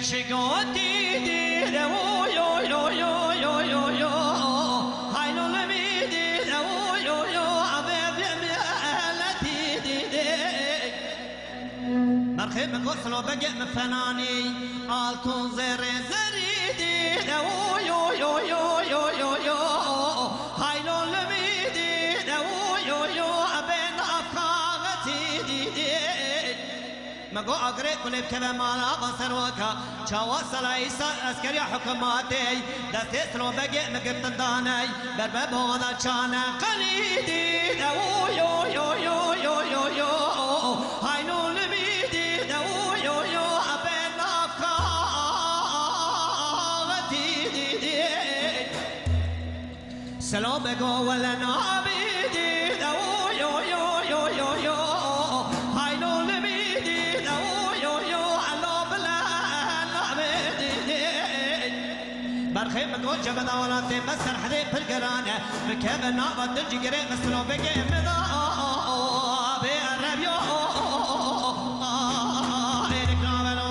شگوتی دیده و یو یو یو یو یو یو هایلو لمی دیده و یو یو عبیب یملتی دیده مرخی مگسلو بگه مفنانی آلتون زر زری دیده و یو یو یو یو یو یو هایلو لمی دیده و یو یو عبیب افکاغتی دیده مگو اگره کلی بکبه مالا قصر وکا چاوا سلایسا اسکری حکماتی دستی سلو بگه مگرتن دانی بربه بودا چانه قلیدی دو یو یو یو یو یو یو هاینو لمیدی دو یو یو ابن افکاغتی دیدی سلو بگو ولنا عبیدی دو یو یو یو یو یو هاینو برخي مقول جبنا ولا تمسر حدي في القرانة مكابل نابط الجقري مسلو بقي مضا بأربيو إلك نابلو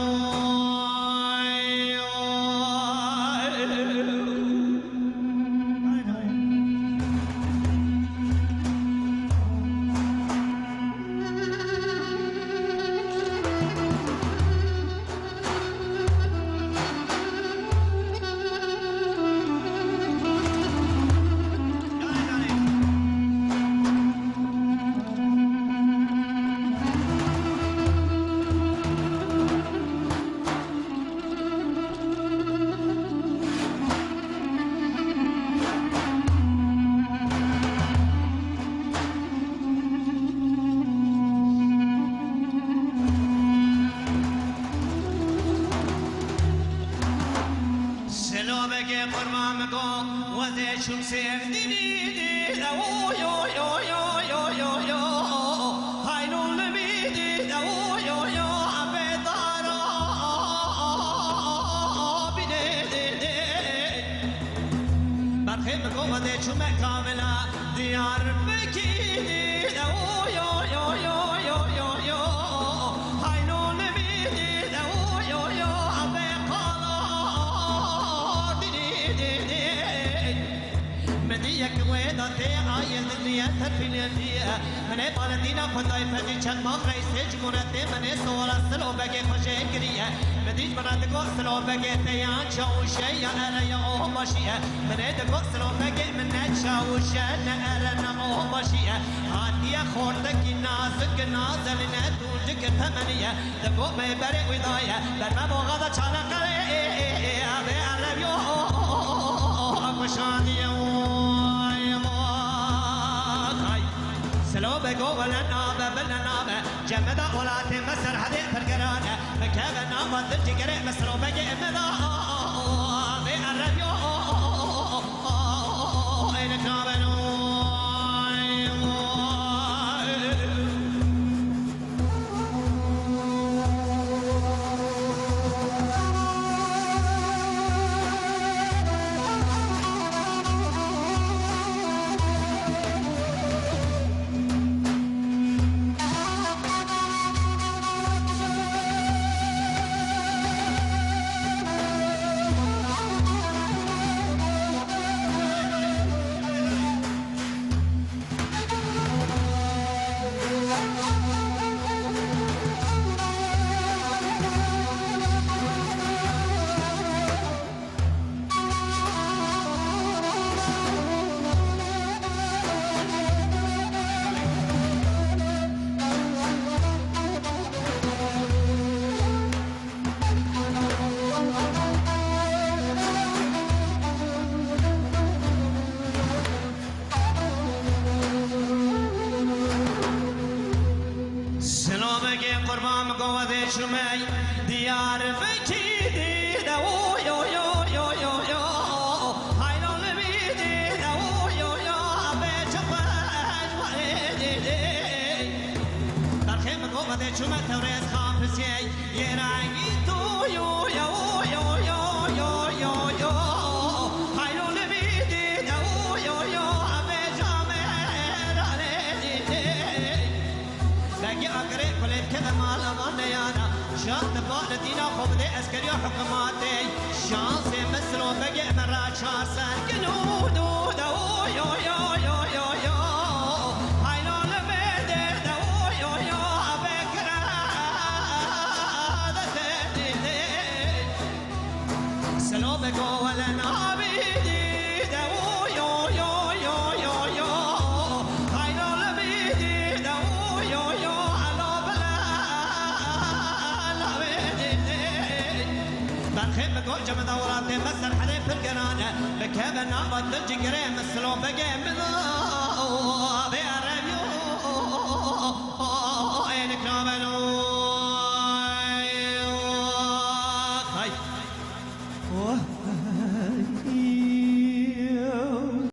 شم سير ديدي دو يو يو يو يو يو يو هاينو لميدي دو يو يو عبيدارا بيدي برخي مكو وذي شم كاملا ديار بكيدي دو يو يو يو يو يو يو هاينو لميدي دو يو يو عبيدارا بيدي مديك ويدتي عايل الدنيا ترفين الدنيا من بالدينا خداي فدي چند ما رئيس جمهورية من سوال سلو بگه خوشگریه مديج بنادگو سلو بگه تيان شاوشي يا أرى يا أوه ماشيه من دگو سلو بگه من شاوشي نأرى نأوه ماشيه هاتيا خوردك نازك نازل ندوجك ثمانية دگو مبرئ وضايا برما بغضا چانا قرئ أبي أربيو أكوشانيو سلو بگو ولا نابه بلا نابه جمدا ولا تمسر حدي فرقرانه مكابه نابه تجري مسلو بگه مدا بأربيو إلك نابنو شمي ديار فكيدي دو يو يو يو يو يو هايلو لبيدي دو يو يو بيت فاج وعيدي ترخي مقوة شمي توريس خامسي يرايي تو يو يو يو يو يو يو يو هايلو لبيدي دو يو يو بيت عمير عليدي بقي أقري كل كذا مال أمان يانا شان بالدينا خبز عسكري حكوماتي شانس مثلو بقى مرة شاسن جنود دو يو يو يو يو يو هاي لو لبيد دو يو يو بكرة ذاتي سلو بقو ولا نابيدي دو يو يو يو يو يو هاي لو لبيدي دو يو يو علو بلا برخيب بقول جمع دوراتي مسر حليب القرانة بكيب النابط الجقرين مسلو بقيم